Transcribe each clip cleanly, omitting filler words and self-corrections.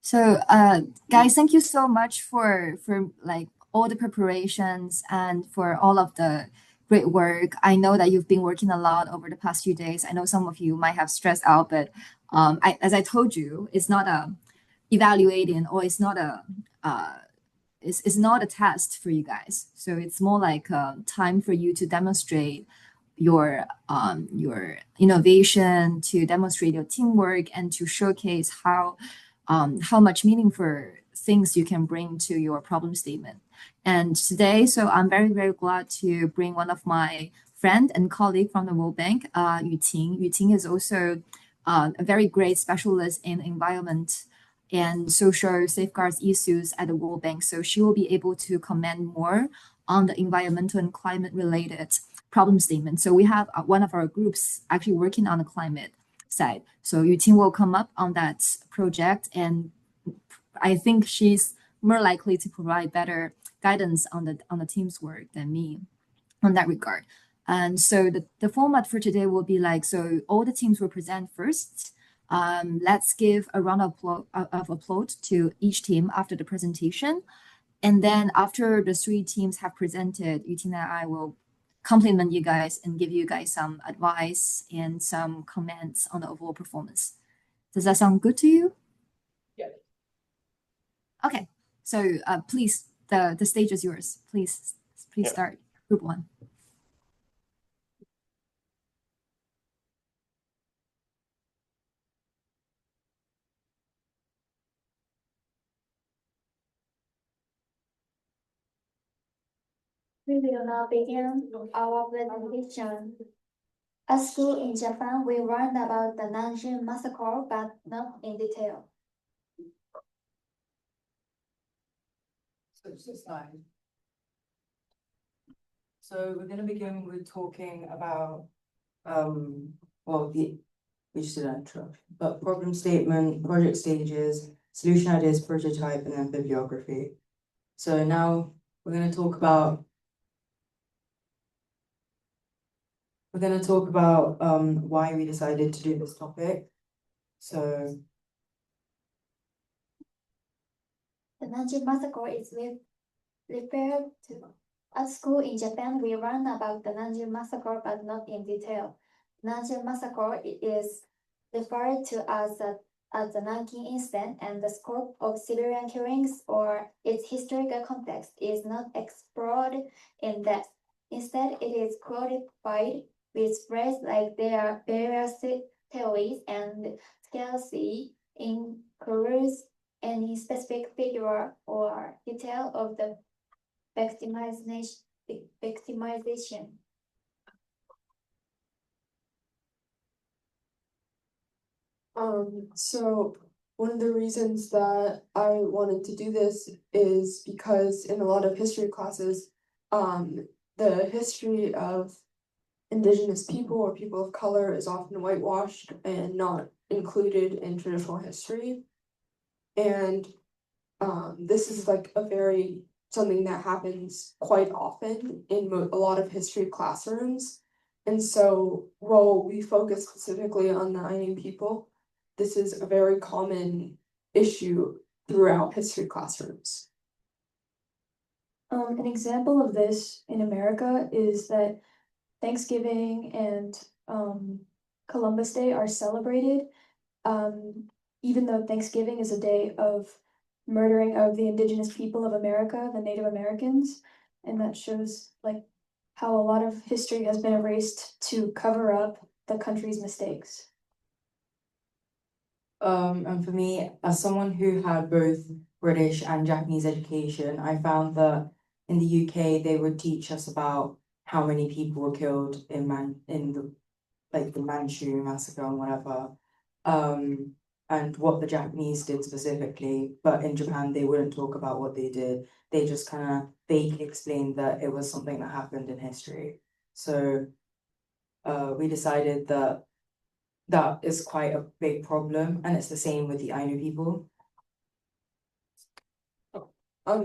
So, guys, thank you so much for like all the preparations and for all of the great work. I know that you've been working a lot over the past few days. I know some of you might have stressed out, but as I told you, it's not a evaluating or uh, it's not a test for you guys. So it's more like a time for you to demonstrate your innovation, to demonstrate your teamwork, and to showcase how much meaningful things you can bring to your problem statement. And today, so I'm very glad to bring one of my friend and colleague from the World Bank, Yu Ting. Yu Ting is also a very great specialist in environment and social safeguards issues at the World Bank. So she will be able to comment more on the environmental and climate related problem statement. So we have one of our groups actually working on the climate side. So Yuting will come up on that project, and I think she's more likely to provide better guidance on the team's work than me on that regard. And so the format for today will be like, so all the teams will present first. Let's give a round of applause to each team after the presentation. And then after the three teams have presented, Yutin and I will compliment you guys and give you guys some advice and some comments on the overall performance. Does that sound good to you? Yeah. Okay. So please, the stage is yours. Please Yeah. start group one. We will now begin our presentation. At school in Japan, we learned about the Nanjing massacre, but not in detail. So it's just fine. So we're going to begin with talking about, we just did an intro, but problem statement, project stages, solution ideas, prototype, and then bibliography. So now we're going to talk about why we decided to do this topic. So The Nanjing massacre is referred to. At school in Japan, we learned about the Nanjing massacre, but not in detail. Nanjing massacre is referred to as the Nanking incident, and the scope of civilian killings or its historical context is not explored in depth. Instead, it is qualified with phrases like there are various theories and scarcely includes any specific figure or detail of the victimization. So one of the reasons that I wanted to do this is because in a lot of history classes, the history of indigenous people or people of color is often whitewashed and not included in traditional history. And this is like something that happens quite often in a lot of history classrooms. And so while we focus specifically on the Ainu people, this is a very common issue throughout history classrooms. An example of this in America is that Thanksgiving and Columbus Day are celebrated, even though Thanksgiving is a day of murdering of the indigenous people of America, the Native Americans, and that shows like how a lot of history has been erased to cover up the country's mistakes. And for me, as someone who had both British and Japanese education, I found that in the UK they would teach us about how many people were killed in the Manchu massacre and whatever, and what the Japanese did specifically. But in Japan, they wouldn't talk about what they did. They just kind of vaguely explained that it was something that happened in history. So we decided that is quite a big problem, and it's the same with the Ainu people.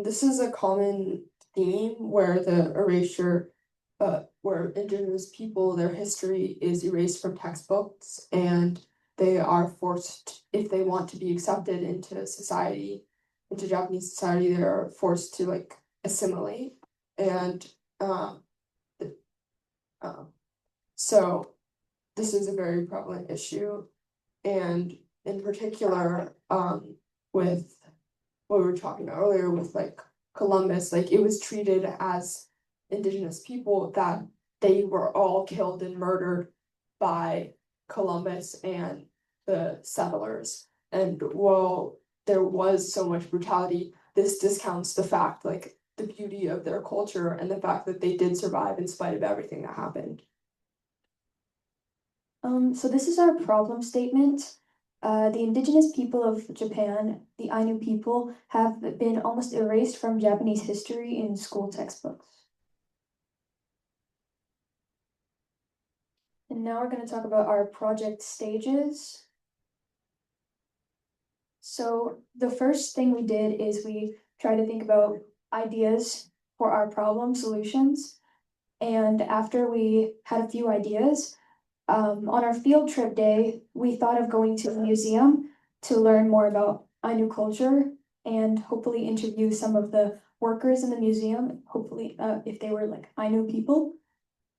This is a common theme where the erasure, where indigenous people, their history is erased from textbooks, and they are forced, if they want to be accepted into society, into Japanese society, they're forced to like assimilate. And so this is a very prevalent issue. And in particular, with what we were talking about earlier with like Columbus, like it was treated as indigenous people that they were all killed and murdered by Columbus and the settlers. And while there was so much brutality, this discounts the fact, like the beauty of their culture and the fact that they did survive in spite of everything that happened. So this is our problem statement. The indigenous people of Japan, the Ainu people, have been almost erased from Japanese history in school textbooks. And now we're going to talk about our project stages. So the first thing we did is we tried to think about ideas for our problem solutions. And after we had a few ideas, on our field trip day, we thought of going to a museum to learn more about Ainu culture and hopefully interview some of the workers in the museum, hopefully if they were like Ainu people.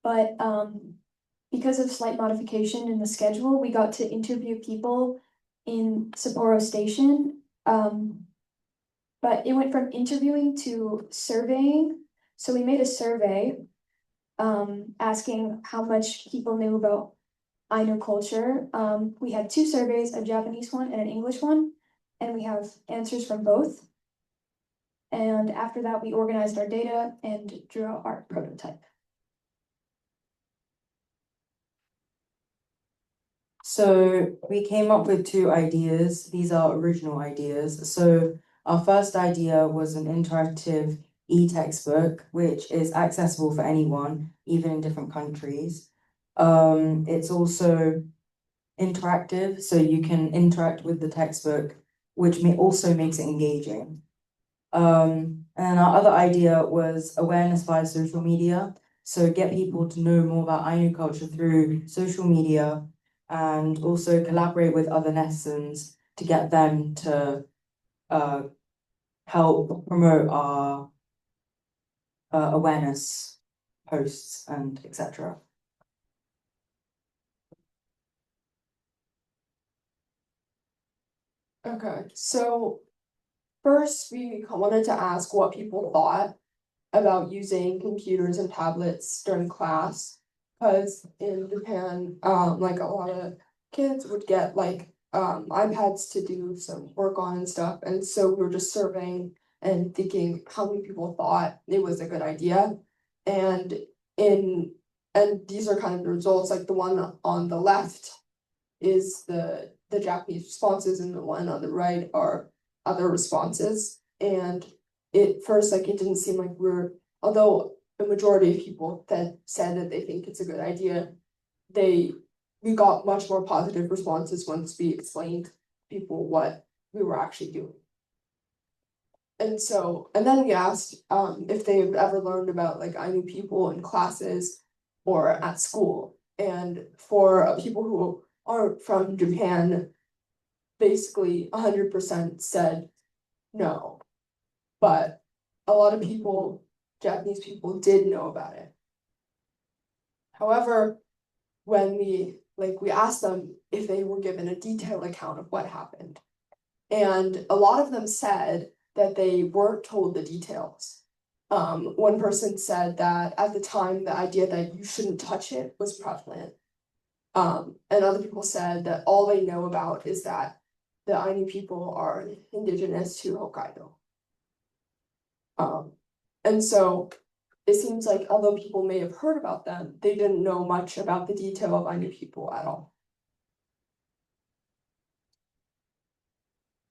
But because of slight modification in the schedule, we got to interview people in Sapporo Station. But it went from interviewing to surveying. So we made a survey asking how much people knew about Ainu culture. We had two surveys, a Japanese one and an English one, and we have answers from both. And after that, we organized our data and drew out our prototype. So we came up with two ideas. These are original ideas. So our first idea was an interactive e-textbook, which is accessible for anyone, even in different countries. It's also interactive, so you can interact with the textbook, which also makes it engaging. And our other idea was awareness via social media. So get people to know more about Ainu culture through social media, and also collaborate with other netizens to get them to help promote our awareness posts and etc. Okay, so first we wanted to ask what people thought about using computers and tablets during class. Because in Japan, like a lot of kids would get like iPads to do some work on and stuff. And so we were just surveying and thinking how many people thought it was a good idea. And these are kind of the results, like the one on the left is the Japanese responses, and the one on the right are other responses. And it first, like, it didn't seem like although a majority of people that said that they think it's a good idea, we got much more positive responses once we explained to people what we were actually doing. And then we asked if they've ever learned about like Ainu people in classes or at school. And for people who aren't from Japan, basically 100% said no. But a lot of people, Japanese people, did know about it. However, when we asked them if they were given a detailed account of what happened, and a lot of them said that they weren't told the details. One person said that at the time, the idea that you shouldn't touch it was prevalent. And other people said that all they know about is that the Ainu people are indigenous to Hokkaido. And so it seems like although people may have heard about them, they didn't know much about the detail of Ainu people at all.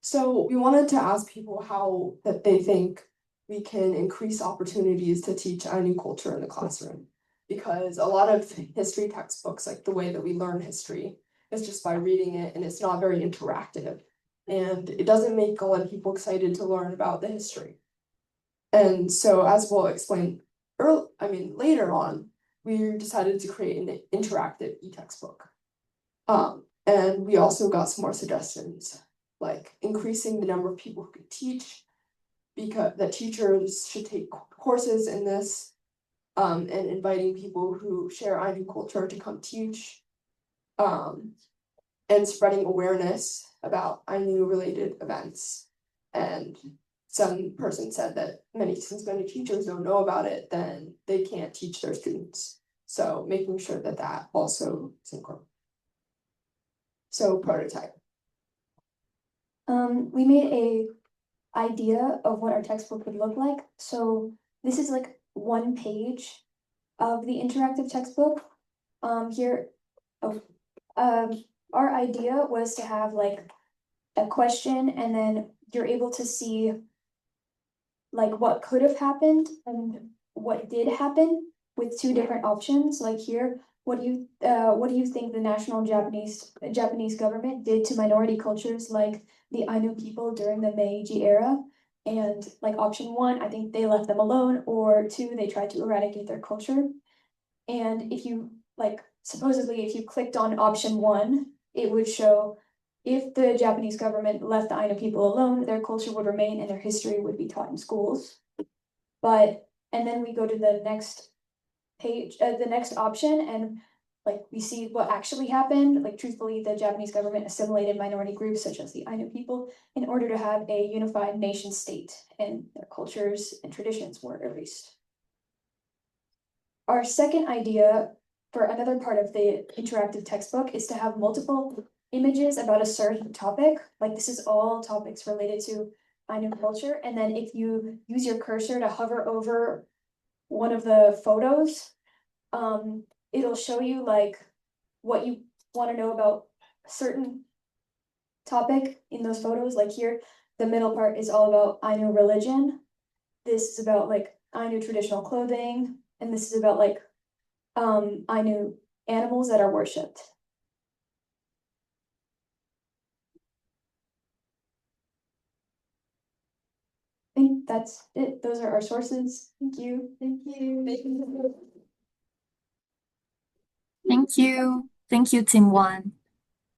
So we wanted to ask people how that they think we can increase opportunities to teach Ainu culture in the classroom. Because a lot of history textbooks, like the way that we learn history, is just by reading it, and it's not very interactive. And it doesn't make a lot of people excited to learn about the history. And so, as we'll explain later on, we decided to create an interactive e-textbook. And we also got some more suggestions, like increasing the number of people who could teach, because the teachers should take courses in this, and inviting people who share Ainu culture to come teach, and spreading awareness about Ainu related events. And some person said that since many teachers don't know about it, then they can't teach their students. So making sure that that also is incorporated. So prototype. We made a idea of what our textbook would look like. So this is like one page of the interactive textbook. Our idea was to have like a question, and then you're able to see like what could have happened and what did happen with two different options. Like here, what do you think the national Japanese government did to minority cultures like the Ainu people during the Meiji era? And like option one, I think they left them alone, or two, they tried to eradicate their culture. And if you like, supposedly, if you clicked on option one, it would show if the Japanese government left the Ainu people alone, their culture would remain and their history would be taught in schools. And then we go to the next page, the next option, and like we see what actually happened. Like truthfully, the Japanese government assimilated minority groups such as the Ainu people in order to have a unified nation state, and their cultures and traditions were erased. Our second idea for another part of the interactive textbook is to have multiple images about a certain topic. Like this is all topics related to Ainu culture. And then if you use your cursor to hover over one of the photos, it'll show you like what you want to know about a certain topic in those photos. Like here, the middle part is all about Ainu religion. This is about like Ainu traditional clothing, and this is about like Ainu animals that are worshipped. I think that's it. Those are our sources. Thank you. Thank you. Thank you. Thank you, Team One.